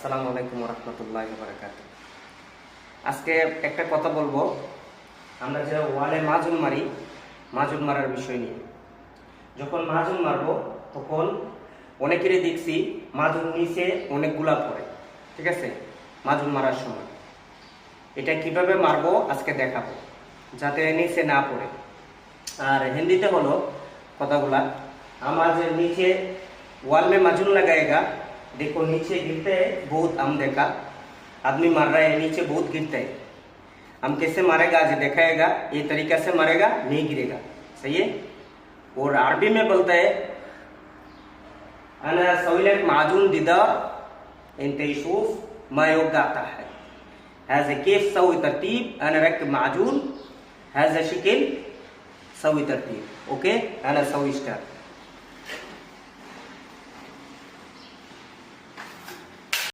আসসালামু আলাইকুম রহমতুল্লাহ বারাকাত। আজকে একটা কথা বলবো, আমরা যে ওয়ালে মাজুন মারি, মাজুন মারার বিষয় নিয়ে। যখন মাজুন মারবো তখন অনেকেরই দেখছি মাজুন নিচে অনেকগুলা পড়ে, ঠিক আছে? মাজুন মারার সময় এটা কিভাবে মারবো আজকে দেখাবো, যাতে নিচে না পড়ে। আর হিন্দিতে হলো কথাগুলা, हमारे नीचे वॉल में माजून लगाएगा, देखो नीचे गिरते है बहुत, हम देखा आदमी मार रहा है नीचे बहुत गिरते है। हम कैसे मारेगा आज दिखाएगा, ये तरीका से मारेगा नहीं गिरेगा, सही है। और अरबी में बोलता है अना सविलक माजून दिदा इंते यशूफ ما يوقعता है, هذا كيف سوي ترتيب انا ركب معجون هذا شكل سوي ترتيب. اوكي انا سوي اشتغل